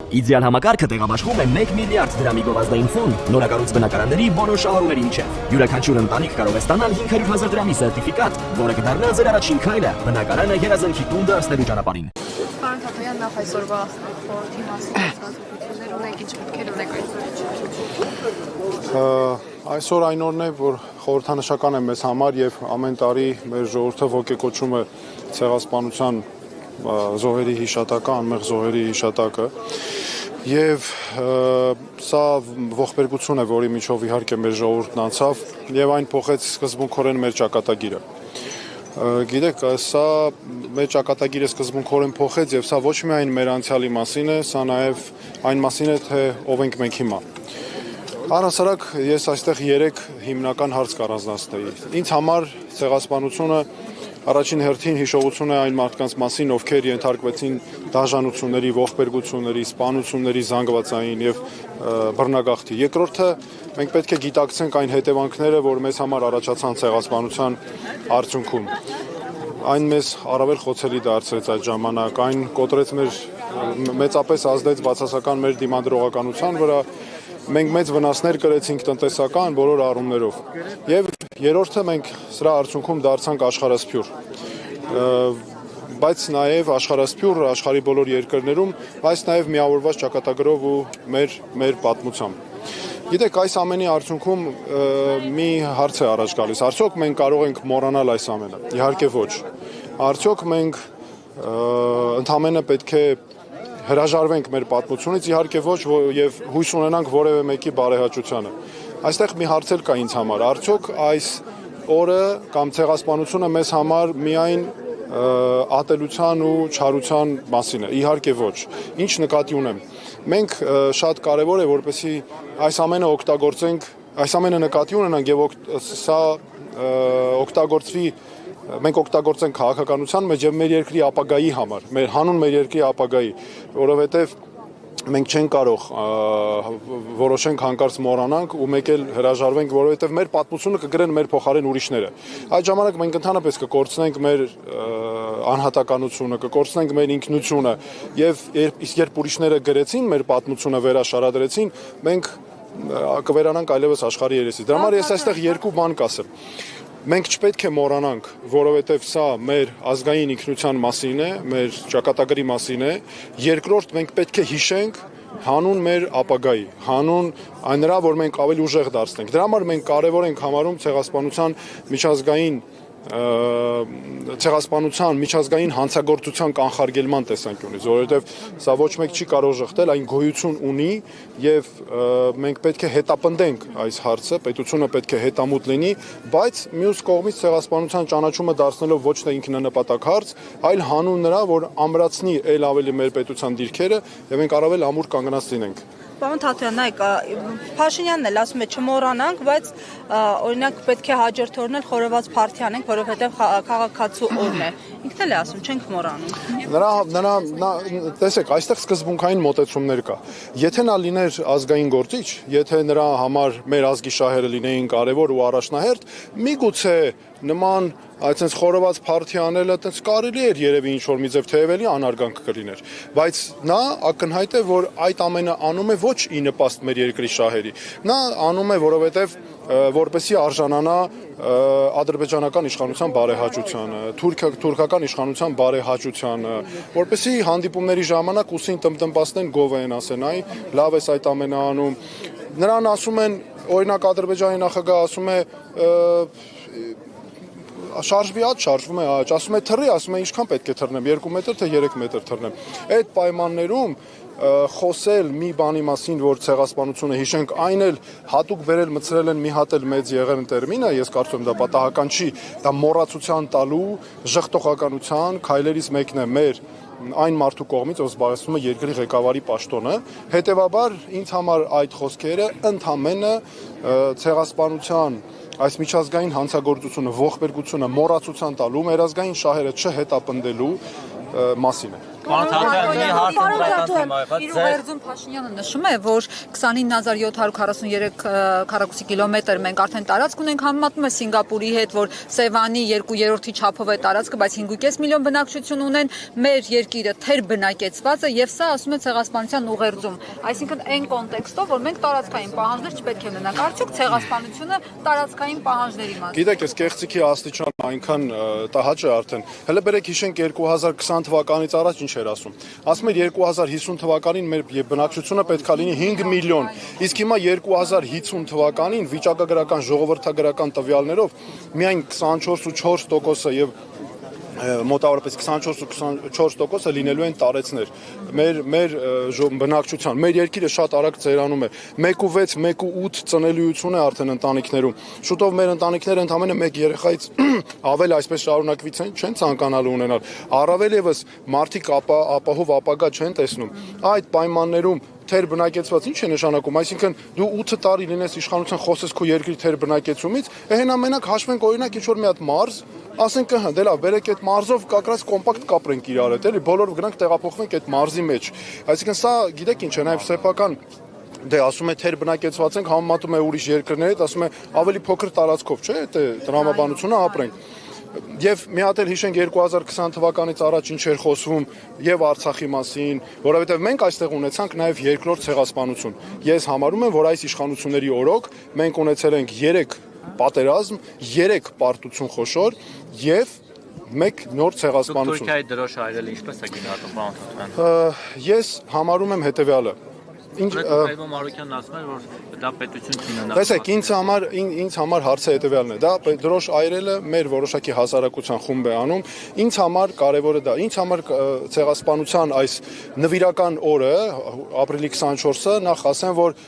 Իդեալ համակարգը տեղաբաշխում է 1 միլիարդ դրամի գովազդային ֆոնդ նորակառույց բնակարանների բոլոր շահառուների միջև։ Յուրաքանչյուր ընտանիք կարող է ստանալ 500,000 դրամի սերտիֆիկատ, որը կդառնա ձեր առաջին քայլը բնակարանը երազանքի տուն դարձնելու ճանապարհին։ Պարոն Թաթոյան, նախ այսօրվա խորհրդի մասին հասկացություններ ունեք, ինչ մտքեր ունեք այսօր։ Այսօր այն օրն է, որ խորհրդանշական է մեզ համար եւ ամեն տարի մեր ժողովուրդը ոգեկոչում է ցեղասպանության զոհերի հիշատակը, անմեղ զոհերի հիշատակը եւ սա ողբերգություն է, որի միջով իհարկե մեր ժողովուրդն անցավ եւ այն փոխեց սկզբունքորեն մեր ճակատագիրը։ Գիտեք, սա մեր ճակատագիրը սկզբունքորեն փոխեց եւ սա ոչ միայն մեր անցյալի մասին է, սա նաեւ այն մասին է, թե ով ենք մենք հիմա։ Առհասարակ ես այստեղ 3 հիմնական հարց կառանձնացնեի։ Ինձ համար ցեղասպանությունը առաջին հերթին հիշողություն է այն մարդկանց մասին, ովքեր ենթարկվեցին դաժանությունների, ողբերգությունների, սպանությունների, զանգվածային եւ բռնագաղթի։ Երկրորդը մենք պետք է գիտակցենք այն հետևանքները, որ մեզ համար առաջացան ցեղասպանության արդյունքում։ Այն մեզ առավել խոցելի դարձրեց այդ ժամանակ, այն կոտրեց մեծապես ազդեց բացասական մեր դիմադրողականության վրա։ Մենք մեծ վնասներ կրեցինք տնտեսական բոլոր առումներով։ Եվ երրորդը մենք սրա արդյունքում դարձանք աշխարհասփյուր։ Բայց նաև աշխարհասփյուր աշխարհի բոլոր երկրներում, բայց նաև միավորված ճակատագրով ու մեր պատմությամբ։ Գիտեք, այս ամենի արդյունքում մի հարց է առաջ գալիս. արդյոք մենք կարող ենք մոռանալ այս ամենը։ Իհարկե ոչ։ Արդյոք մենք ընդհանրապես պետք է հրաժարվենք մեր պատմությունից, իհարկե ոչ, եւ հույս ունենանք որևէ մեկի բարեհաճությանը։ Այստեղ մի հարց էլ կա ինձ համար. արդյոք այս օրը կամ ցեղասպանությունը մեզ համար միայն ատելության ու չարության մասին է։ Իհարկե ոչ։ Ինչ նկատի ունեմ։ Մենք շատ կարևոր է, որպեսզի այս ամենը օգտագործենք, այս ամենը նկատի ունենանք եւ սա օգտագործվի մենք օգտագործենք քաղաքականության մեջ եւ մեր երկրի ապագայի համար, հանուն մեր երկրի ապագայի, որովհետեւ մենք չենք կարող որոշենք հանկարծ մոռանանք ու մեկ էլ հրաժարվենք, որովհետեւ մեր պատմությունը կգրեն մեր փոխարեն ուրիշները։ Այդ ժամանակ մենք ընդհանրապես կկորցնենք մեր անհատականությունը, կկորցնենք մեր ինքնությունը եւ երբ ուրիշները գրեցին մեր պատմությունը, վերաշարադրեցին, մենք կվերանանք այլևս աշխարհի երեսից։ Դրա համար ես այստեղ 2 բան կասեմ։ Մենք չպետք է մոռանանք, որովհետև սա մեր ազգային ինքնության մասին է, մեր ճակատագրի մասին է։ Երկրորդ, մենք պետք է հիշենք հանուն մեր ապագայի, հանուն այն նրա, որ մենք ավելի ուժեղ դարձնենք։ Դրա համար մենք կարևոր ենք համարում ցեղասպանության միջազգային հանցագործության կանխարգելման տեսանկյունից, որովհետև սա ոչ մեկ չի կարող ժխտել, այն գոյություն ունի եւ մենք պետք է հետապնդենք այս հարցը, պետությունը պետք է հետամուտ լինի, բայց մյուս կողմից ցեղասպանության ճանաչումը դարձնելով ոչ թե ինքնանպատակ հարց, այլ հանուն նրա, որ ամրացնի ել ավելի մեր պետության դիրքերը եւ մենք առավել ամուր կանգնած լինենք։ Պարոն Թաթոյան, նայեք, Փաշինյանն էլ ասում է չմոռանանք, բայց օրինակ պետք է հաջորդ օրն էլ խորոված փարթի անենք, որովհետև քաղաքացու օրն է։ Ինքն էլ է ասում, չենք մոռանում։ Տեսեք, այստեղ սկզբունքային մոտեցումներ կա։ Եթե նա լիներ ազգային գործիչ, եթե նրա համար մեր ազգի շահերը լինեին կարևոր ու առաջնահերթ, միգուցե նման այդպես խորոված փարթի անելը այդպես կարելի էր երևի ինչ որ մի ձև թեև էլի անարգանք կլիներ, բայց նա ակնհայտ է, որ այդ ամենը անում է ոչ ի նպաստ մեր երկրի շահերի։ Նա անում է, որովհետև որպեսզի արժանանա ադրբեջանական իշխանության բարեհաճությանը, թուրքական իշխանության բարեհաճությանը, որպեսզի հանդիպումների ժամանակ ուսին տնպասնեն գովեն, ասեն, այ լավ էս այդ ամենը անում։ Նրան ասում են, օրինակ Ադրբեջանի նախագահ ասում է շարժվի աճ, շարժվում է աճ, ասում է թռի, ասում է ինչքան պետք է թռնեմ, 2 մետր թե 3 մետր թռնեմ։ Այդ պայմաններում խոսել մի բանի մասին, որ ցեղասպանությունը հիշենք, այն էլ հատուկ վերել մցրել են մի հատ էլ մեծ եղերն տերմինը, ես կարծում եմ դա պատահական չի, դա մոռացության տալու, ժխտողականության քայլերից մեկն է մեր այն մարդու կողմից, ով զբաղեցնում է երկրի ղեկավարի պաշտոնը։ Հետևաբար ինձ համար այդ խոսքերը ընդհանրապես ցեղասպանության այս միջազգային հանցագործությունը, ողբերգությունը մոռացության տալու, մեր ազգային շահերը չհետապնդելու մասին է։ Իրուղերձում Փաշինյանը նշում է, որ 29743 քառակուսի կիլոմետր մենք արդեն տարածք ունենք, համեմատում է Սինգապուրի հետ, որ Սևանի 2/3-ի չափով է տարածքը, բայց 5.5 միլիոն բնակչություն ունեն, մեր երկիրը թերբնակեցված է եւ սա ասում է ցեղասպանության ուղերձում։ Այսինքն այն կոնտեքստով, որ մենք տարածքային պահանջներ չպետք է ունենանք, արդյոք ցեղասպանությունը տարածքային պահանջների մասին։ Գիտեք, այս կեղծիքի աստիճան այնքան տհաճ է արդեն։ Հələ բերեք հիշենք 2020 թվականից առաջ ինչ էր ասում։ Ասում էր 2050 թվականին մեր բնակչությունը պետք է լինի 5 միլիոն, իսկ հիմա 2050 թվականին վիճակագրական ժողովրդագրական տվյալներով միայն 24.4% եւ մոտավորապես 24% լինելու են տարեցներ մեր բնակչության մեր երկիրը շատ արագ ծերանում է 1.6 1.8 ծնելիություն է արդեն ընտանիքներում շուտով մեր ընտանիքները ընդամենը 1 երեխայից ավել այսպես շարունակվից չեն ցանկանալու ունենալ առավել եւս մարդիկ ապահով ապագա չեն տեսնում այդ պայմաններում թեր բնակեցված ինչ է նշանակում, այսինքն դու 8 տարի լինես իշխանության խոսես քո երկրի թեր բնակեցումից, հենամենակ հաշվենք օրինակ ինչ-որ մի հատ մարզ, ասենք դե լավ, բերեք այդ մարզով կակրած կոմպակտ կապրենք իրար հետ, էլի, բոլորով գնանք տեղափոխվենք այդ մարզի մեջ։ Այսինքն սա գիտեք ինչ է, նաև սեփական դե ասում է թեր բնակեցված ենք, համեմատում է ուրիշ երկրների հետ, ասում է ավելի փոքր տարածքով, չէ՞, այդ տրամաբանությունը ապրենք։ Եվ մի հատ էլ հիշենք 2020 թվականից առաջ ինչ էր խոսվում եւ Արցախի մասին, որովհետեւ մենք այստեղ ունեցանք նաեւ երկրորդ ցեղասպանություն։ Ես համարում եմ, որ այս իշխանությունների օրոք մենք ունեցել ենք 3 պատերազմ, 3 պարտություն խոշոր եւ 1 նոր ցեղասպանություն։ Թուրքիայի դրոշը այրել ինչպես է գնահատում, պարոն Թուխյան։ Ես համարում եմ հետեւյալը։ Այո, Մարուկյանն ասում էր, որ դա պետություն չի։ Տեսեք, ինձ համար հարցը հետեւյալն է։ Դա դրոշ այրելը մեր որոշակի հասարակության խումբ է անում։ Ինձ համար կարևորը դա։ Ինձ համար ցեղասպանության այս նվիրական օրը, ապրիլի 24-ը, նախ ասեմ, որ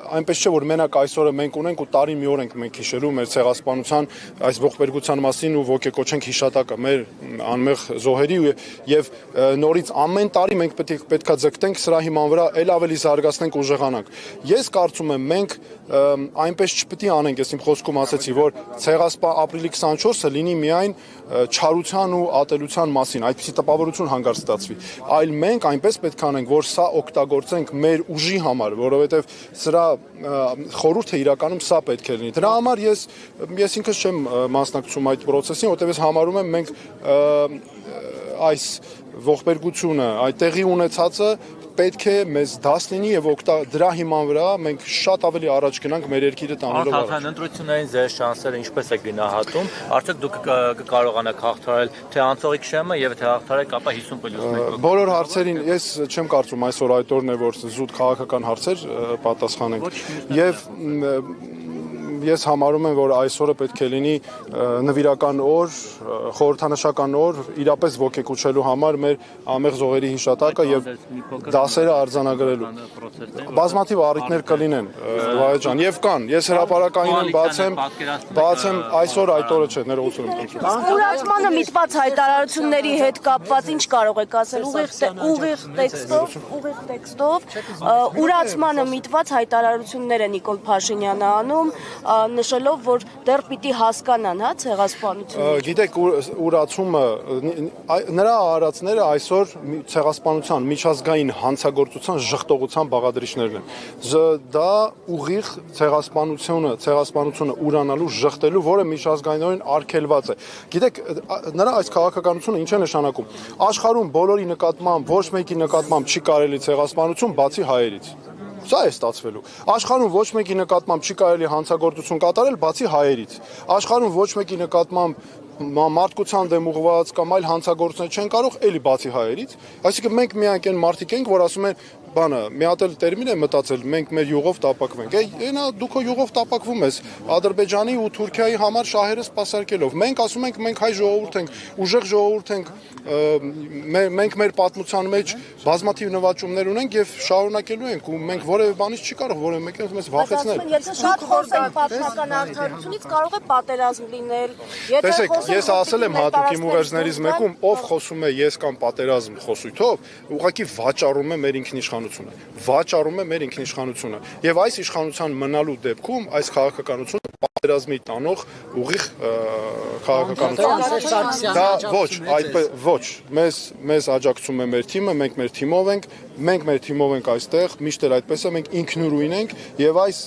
այնպես չէ որ մենակ այսօրը մենք ունենք ու տարին մի օր ենք մենք հիշելու մեր ցեղասպանության այս ողբերգության մասին ու ոգեկոչենք հիշատակը մեր անմեղ զոհերի եւ նորից ամեն տարի մենք պետքա ձգտենք սրա հիման վրա ել ավելի զարգացնենք ուժեղանանք։ Ես կարծում եմ մենք այնպես չպետք է անենք, ես իմ խոսքում ասեցի, որ ապրիլի 24-ը լինի միայն չարության ու ատելության մասին, այդպիսի տպավորություն հանգարց ստացվի, այլ մենք այնպես պետք է անենք, որ սա օգտագործենք մեր ուժի համար, որովհետեւ սրա խորհուրդը իրականում սա պետք է լինի։ Դրա համար ես ինքս չեմ մասնակցում այդ process-ին, որտեղ ես համարում եմ մենք այս ողբերգությունը, այդ տեղի ունեցածը պետք է մեզ դաս լինի եւ դրա հիման վրա մենք շատ ավելի առաջ գնանք մեր երկիրը տանելով առաջ։ Արդեն ընտրություններին ձեր շանսերը ինչպես է գնահատում։ Արդյոք դուք կկարողանաք հաղթահարել թե անցողիկ շեմը եւ թե հաղթահարեք ապա 50+1։ Բոլոր հարցերին ես չեմ կարծում այսօր այդ օրն է որ զուտ քաղաքական հարցեր պատասխանենք։ Եվ ես համարում եմ, որ այսօրը պետք է լինի նվիրական օր, խորհրդանշական օր, իրապես ոգեկոչելու համար մեր ամեղ զոհերի հիշատակը եւ դասերը արձանագրելու։ Բազմաթիվ առիթներ կլինեն, Վահե ջան, եւ կան։ Ես հրապարակային եմ բացեմ այսօր այդ օրը չէ, ներողություն եմ խնդրում։ Ուրացմանը միտված հայտարարությունների հետ կապված ինչ կարող եք ասել ուղիղ տեքստով ուրացմանը միտված հայտարարություններ է Նիկոլ Փաշինյանը անում նշելով, որ դեռ պիտի հասկանան, հա, ցեղասպանությունը։ Գիտեք, ուրացումը նրա արարածները այսօր ցեղասպանության միջազգային հանցագործության ժխտողության բաղադրիչներն են։ Դա ուղիղ ցեղասպանությունը ուրանալու, ժխտելու, որը միջազգայինորեն արգելված է։ Գիտեք, նրա այս քաղաքականությունը ինչ է նշանակում։ Աշխարհում բոլորի նկատմամբ, ոչ մեկի նկատմամբ չի կարելի ցեղասպանություն բացի հայերից։ Սա է ստացվելու։ Աշխարհում ոչ մեկի նկատմամբ չի կարելի հանցագործություն կատարել բացի հայերից։ Աշխարհում ոչ մեկի նկատմամբ մարդկության դեմ ուղղված կամ այլ հանցագործներ չեն կարող էլի բացի հայերից։ Այսինքն մենք միակ այն մարդիկ ենք, որ ասում են բանը, մի հատ էլ տերմին է մտածել, մենք մեր յուղով տապակվենք։ Այնա դու քո յուղով տապակվում ես Ադրբեջանի ու Թուրքիայի համար շահերը սպասարկելով։ Մենք ասում ենք, մենք հայ ժողովուրդ ենք, ուժեղ ժողովուրդ ենք, մենք մեր պատմության մեջ բազմաթիվ նվաճումներ ունենք եւ շարունակելու ենք ու մենք որևէ բանից չի կարող որևէ մեկը մեզ վախեցնել։ Եթե շատ խոսենք պատմական արդարությունից կարող է պատերազմ լինել։ Տեսեք, ես ասել եմ հատուկ իմ ուղերձներից մեկում, ով խոսում է ես կամ պատերազմ խոսույթով, ուղղակի վաճառում է մեր ինքնիշխանությունը։ Վաճառում է մեր ինքնիշխանությունը։ Եվ այս իշխանության մնալու դեպքում այս քաղաքականությունը պատերազմի տանող ուղիղ քաղաքականություն։ Դա ոչ, մեզ աջակցում է մեր թիմը, մենք մեր թիմով ենք այստեղ, միշտ էլ այդպես է, մենք ինքնուրույն ենք եւ այս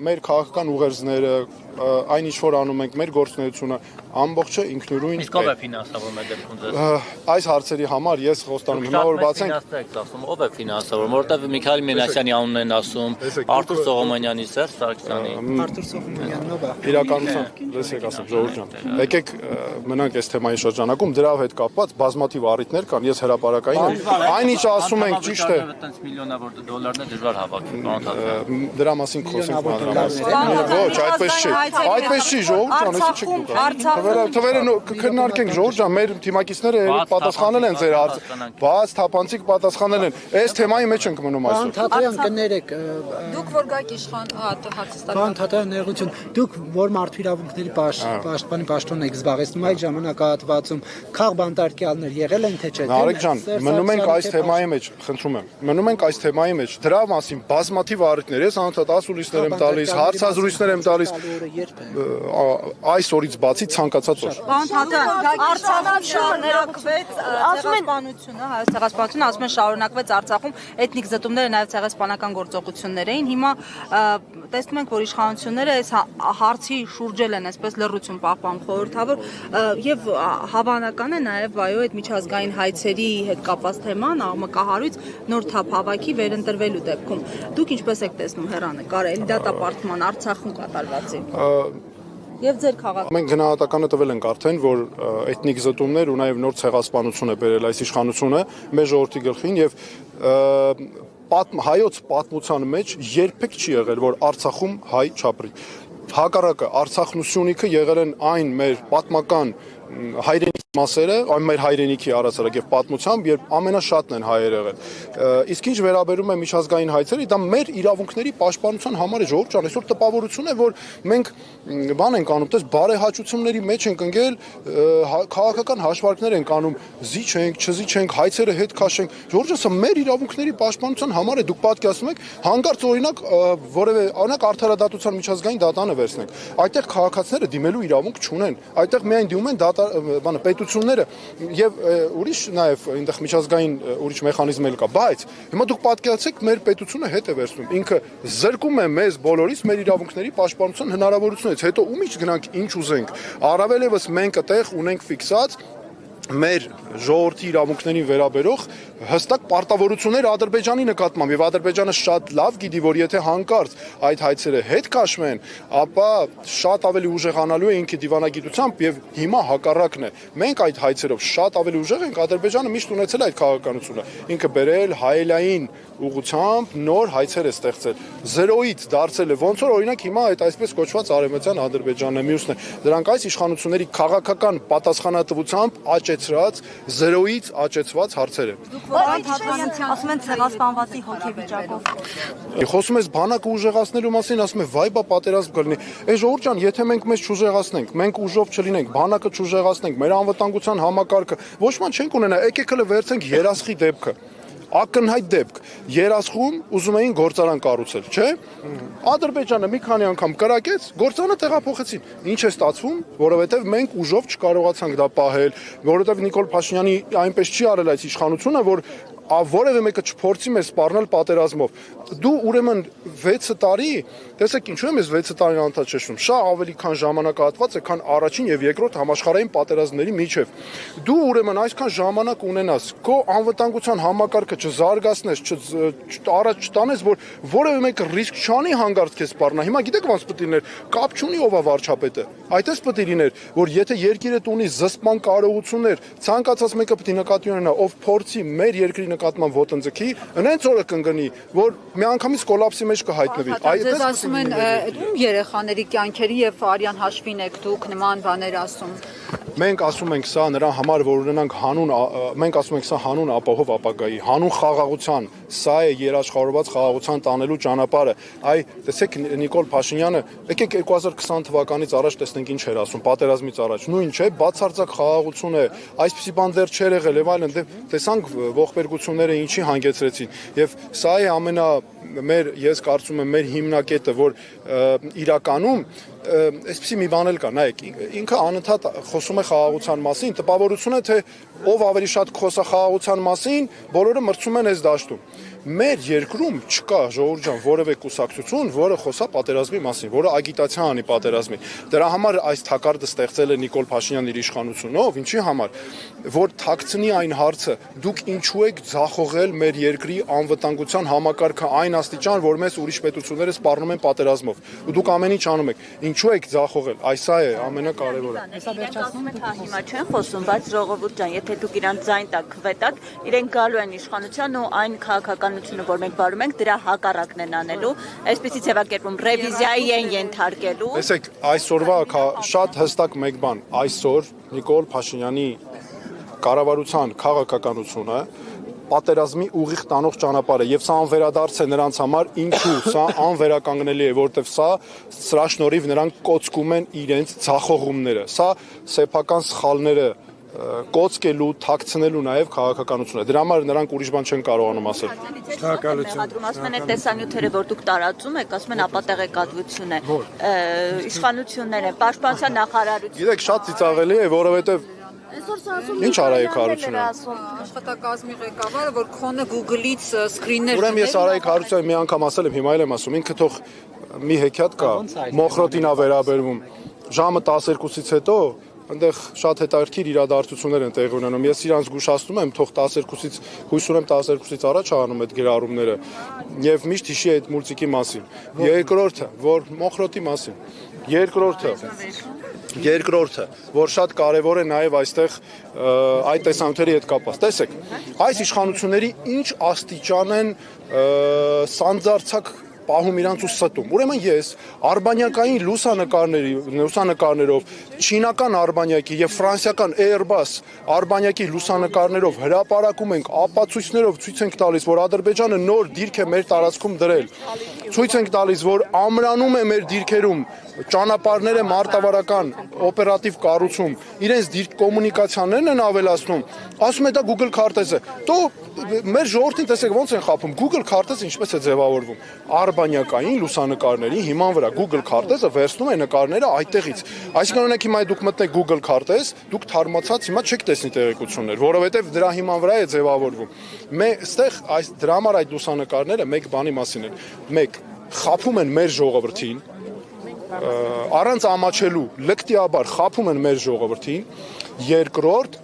մեր քաղաքական ուղերձները այն ինչ որ անում ենք մեր գործունեությունը ամբողջը ինքնուրույն Իսկ ով է ֆինանսավորում այդ դեպքում ձեզ։ այս հարցերի համար ես խոստանում եմ հիմա որ բացենք ով է ֆինանսավորում, որովհետև Միքայել Մինասյանի անունն են ասում, Արթուր Սողոմոնյանի, Սերժ Սարգսյանի։ Արթուր Սողոմոնյանն ով է։ իրականությամբ լսեք ասեմ Ժողովուրդ ջան եկեք մնանք այս թեմայի շրջանակում դրա հետ կապված բազմաթիվ առիթներ կան ես հրապարակային եմ այնինչ ասում ենք ճիշտ է այդպես միլիոնավոր դոլարներ դժվար հավաքել դրա մասին խոսենք մանրամասն ոչ այդպես չի Ժողովուրդ ջան թվերը քննարկենք Ժողովուրդ ջան մեր թիմակիցները պատասխանել են ձեր հարցը բաց թափանցիկ պատասխանել են այս թեմայի մեջ ենք մնում այսօր Թաթարյան կներեք Դուք որ գաք իշխան հարցստական Պարոն Թաթարյան ներողություն դուք որ մարդու իրավունքների պաշտպանի պաշտոն եք զբաղեցնում այդ ժամանակահատվածում քաղբանտարկյալներ եղել են թե չէ Նարեկ ջան մնում ենք այս թեմայի մեջ խնդրում եմ մնում ենք այս թեմայի մեջ դրա մասին բազմաթիվ առիթներ ես անընդհատ ասուլիսներ եմ տալիս հարցազրույցներ եմ տալիս այս օրից բացի ցանկացած օր Հայոց ցեղասպանությունը ասում են շարունակվեց Արցախում էթնիկ զտումները նաև ցեղասպանական գործողություններ էին հիմա տեսնում ենք որ իշխանությունները այս հարցի շուրջել են այսպես լռություն պահպան խորհրդավոր եւ հավանական է նաև այո այդ միջազգային հայցերի հետ կապված թեման աղմկահարույց նոր թափ հավաքի վերընտրվելու դեպքում դուք ինչպես եք տեսնում հեռանկարը էլի դատապարտման Արցախում կատարվածի Եվ ձեր քաղաք Մենք գնահատականը տվել ենք արդեն, որ էթնիկ զտումներ ու նաև նոր ցեղասպանություն է բերել այս իշխանությունը մեր ժողովրդի գլխին եւ հայոց պատմության մեջ երբեք չի եղել, որ Արցախում հայ չապրի։ Հակառակը Արցախնությունիքը եղել են այն մեր պատմական հայրենիքի մասերը, այն մեր հայրենիքի առասարակ եւ պատմությամբ, երբ ամենաշատն են հայեր եղել։ Իսկ ինչ վերաբերում է միջազգային հայցերի, դա մեր իրավունքների պաշտպանության համար է ժողովուրդ ջան, այսօր տպավորություն է, որ մենք բան ենք անում, տես բարեհաճությունների մեջ ենք ընկել, քաղաքական հաշվարկներ ենք անում, զիջենք, չզիջենք, հայցերը հետ քաշենք։ Ժողովուրդ ջան, սա մեր իրավունքների պաշտպանության համար է, դուք պատկերացնում եք, հանկարծ օրինակ որևէ օրինակ արդարադատության միջազգային դատանը վերցնենք։ Այդտեղ քաղաքացիները դիմելու իրավունք չունեն։ Այդտեղ միայն դիմում են բանը պետությունները եւ ուրիշ նաեւ այնտեղ միջազգային ուրիշ մեխանիզմ էլ կա, բայց հիմա դուք պատկերացեք մեր պետությունը հետ է վերցնում, ինքը զրկում է մեզ բոլորից մեր իրավունքների պաշտպանության հնարավորությունից, հետո ումից գնանք ինչ ուզենք, առավել եւս մենք այդտեղ ունենք ֆիքսած մեր ժողովրդի իրավունքներին վերաբերող հստակ պարտավորություններ Ադրբեջանի նկատմամբ եւ Ադրբեջանը շատ լավ գիտի, որ եթե հանկարծ այդ հայցերը հետ քաշվեն, ապա շատ ավելի ուժեղանալու է ինքը դիվանագիտությամբ եւ հիմա հակառակն է։ Մենք այդ հայցերով շատ ավելի ուժեղ ենք, Ադրբեջանը միշտ ունեցել է այդ քաղաքականությունը։ Ինքը բերել հայելային ուղղությամբ նոր հայցեր է ստեղծել։ Զերոյից դարձել է ոնց որ օրինակ հիմա այդ այսպես կոչված արևմտյան Ադրբեջանն է, մյուսն է։ Դրանք այս իշխանությունների քաղաքական պատասխանատվությամբ աճեցրած, զերոյից աճեցված հարցեր են։ ասում են ցեղասպանվածի հոգեվիճակով Խոսում ես բանակը ուժեղացնելու մասին, ասում է վայ բա պատերազմ կլինի։ Այս ժողովուրդ ջան, եթե մենք մեզ չուժեղացնենք, մենք ուժով չլինենք, բանակը չուժեղացնենք, մեր անվտանգության համակարգը ոչ ման չենք ունենա, եկեք հələ վերցենք երասխի դեպքը։ Ակնհայտ դեպք երասխում ուզում էին գործարան կառուցել, չէ՞։ Ադրբեջանը մի քանի անգամ կրակեց, գործարանը տեղափոխեցին։ Ինչ է ստացվում, որովհետև մենք ուժով չկարողացանք դա պահել, որովհետև Նիկոլ Փաշինյանի այնպես չի արել այս իշխանությունը, որ որևէ մեկը չփորձի մեզ սպառնել պատերազմով։ Դու ուրեմն 6 տարի, տեսեք ինչու եմ ես 6 տարին անդադ շեշտում, շատ ավելի քան ժամանակահատված է, քան առաջին եւ երկրորդ համաշխարհային պատերազմների միջև։ Դու ուրեմն այսքան ժամանակ ունենաս, քո անվտանգության համակարգը չզարգացնես, առաջ չտանես, որ որևէ մեկը ռիսկ չանի հանգարց քեզ սպառնա։ Հիմա գիտեք ոնց պետք է լիներ, կապ չունի ով է վարչապետը։ Այդպես պետք է լիներ, որ եթե երկիրը ունի զսպման կարողություններ, ցանկացած մեկը պետք է նկատի ունենա, ով փորձի մեր երկրի նկատմամբ ոտնձգի, այնց օրը կընկնի, որ միանգամից կոլապսի մեջ կհայտնվի։ Այդպես ասում են, ում երեխաների կյանքերի եւ արյան հաշվին եք դուք նման բաներ ասում։ Մենք ասում ենք սա նրա համար, որ ունենանք հանուն, մենք ասում ենք սա հանուն ապահով ապագայի, հանուն խաղաղության, սա է երաշխավորված խաղաղության տանելու ճանապարհը։ Այ տեսեք Նիկոլ Փաշինյանը, եկեք 2020 թվականից առաջ տեսնենք ինչ էր ասում, պատերազմից առաջ։ Նույն չէ, բացարձակ խաղաղություն է, այսպիսի բան դեռ չէր եղել եւ այլն, տեսանք ողբերգությունները ինչի հանգեցրեցին։ Եվ սա է ես կարծում եմ մեր հիմնակետը, որ իրականում այսպեսի մի բան էլ կա, նայեք, ինքը անընդհատ խոսում է խաղաղության մասին, տպավորություն է, թե ով ավելի շատ խոսա խաղաղության մասին, բոլորը մրցում են այս դաշտում։ Մեր երկրում չկա ժողովուրդ ջան որևէ կուսակցություն, որը խոսա պատերազմի մասին, որը ագիտացիա անի պատերազմի։ Դրա համար այս թակարդը ստեղծել է Նիկոլ Փաշինյանն իր իշխանությունով, ինչի համար, որ թաքցնի այն հարցը, դուք ինչու եք ձախողել մեր երկրի անվտանգության համակարգը այն աստիճան, որ մեզ ուրիշ պետությունները սպառնում են պատերազմով, ու դուք ամեն ինչ անում եք, ինչու եք ձախողել, այս է ամենակարևորը։ Իրենք ասում են, հիմա չեն խոսում, բայց ժողովուրդ ջան, եթե դուք իրանց ձայն տակ քվետակ, իրենք գալու են իշխանության ու այն քաղաքականությունը, որ մենք բարում ենք, դրա հակառակն են անելու, այսպեսի ձևակերպում ռևիզիայի են ենթարկելու։ Տեսեք, այսօրվա շատ հստակ մեկ բան, այսօր Նիկոլ Փաշինյանի կառավարության քաղաքականությունը պատերազմի ուղիղ տանող ճանապարհ է եւ սա անվերադարձ է նրանց համար, ինչու սա անվերականգնելի է, որտեվ սրա շնորհիվ նրանք կոծկում են իրենց ձախողումները, սա սեփական սխալները կոծկելու, թաքցնելու նաև քաղաքականությունը։ Դրա համար նրանք ուրիշ բան չեն կարողանում ասել։ Շնորհակալություն։ Ասում են այդ տեսանյութերը, որ դուք տարածում եք, ասում են ապատեղեկատվություն է։ Իշխանությունները, պաշտպանության նախարարությունը։ Գիտեք, շատ ծիծաղելի է, որովհետեւ ինչ Արայիկ Հարությունյանը աշխատակազմի ղեկավարը, որ քոնը Google-ից սկրիններ։ Ուրեմն ես Արայիկ Հարությունյանը մի անգամ ասել եմ, հիմա էլ եմ ասում, ինքը թող մի հեքիաթ կա, Մոխրոտին ա վերաբերվում, ժամը 12-ից հետո այնտեղ շատ հետաքրքիր իրադարձություններ են տեղի ունենում։ Ես իրանց զգուշացնում եմ, թող 12-ից, հույս ունեմ 12-ից առաջ անում այդ գրառումները եւ միշտ հիշի այդ մուլտիկի մասին։ Երկրորդը, որ Մոխրոտի մասին։ Երկրորդը, որ շատ կարևոր է նաև այստեղ այդ տեսանյութերի հետ կապված։ Տեսեք, այս իշխանությունների ինչ աստիճան են սանձարձակ պահում իրանց ու ստում։ Ուրեմն ես արբանյակային լուսանկարներով, չինական արբանյակի եւ ֆրանսիական Airbus արբանյակի լուսանկարներով հրապարակում ենք, ապացույցներով ցույց ենք տալիս, որ Ադրբեջանը նոր դիրք է մեր տարածքում դրել։ Ցույց ենք տալիս, որ ամրանում է մեր դիրքերում ճանապարհները մարտավարական օպերատիվ կառուցում, իրենց դիրք կոմունիկացիաներն են ավելացնում, ասում է դա Google քարտեզ է։ Դո մեր ժողովրդին տեսեք ոնց են խափում, Google քարտեզը ինչպես է ձևավորվում։ Արբանյակային լուսանկարների հիման վրա Google քարտեզը վերցնում է նկարները այդտեղից։ Այսինքն օրինակ հիմա դուք մտնեք Google քարտեզ, դուք թարմացած հիմա չեք տեսնի տեղեկություններ, որովհետև դրա հիման վրա է ձևավորվում։ Այստեղ դրա համար այդ լուսանկարները մեկ բանի մասին են։ Մեկ, խափում են մեր ժողովրդին, առանց ամաչելու լկտիաբար խափում են մեր ժողովրդին, երկրորդ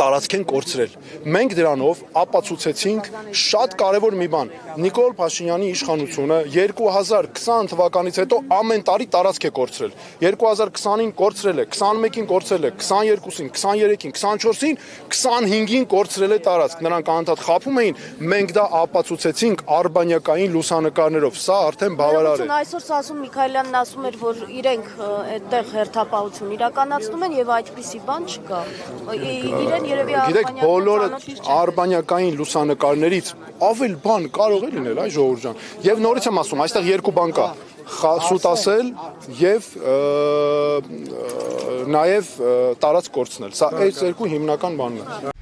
տարածք են կորցրել։ Մենք դրանով ապացուցեցինք շատ կարևոր մի բան։ Նիկոլ Փաշինյանի իշխանությունը 2020 թվականից հետո ամեն տարի տարածք է կորցրել։ 2020-ին կորցրել է, 21-ին կորցրել է, 22-ին, 23-ին, 24-ին, 25-ին կորցրել է տարածք։ Նրանք անընդհատ խափում էին, մենք դա ապացուցեցինք արբանյակային լուսանկարներով։ Սա արդեն բավարար է։ Այսօր Սասուն Միքայելյանն ասում էր, որ իրենք այդտեղ հերթապահություն իրականացնում են եւ այդպիսի բան չկա։ Գիտեք, բոլորը արբանյակային լուսանկարներից ավել բան կարող է լինել, այ ժողովուրդ ջան։ Եվ նորից եմ ասում, այստեղ երկու բան կա՝ սուտ ասել եւ նաեւ տարածք կորցնել։ Սա այս երկու հիմնական բանն է։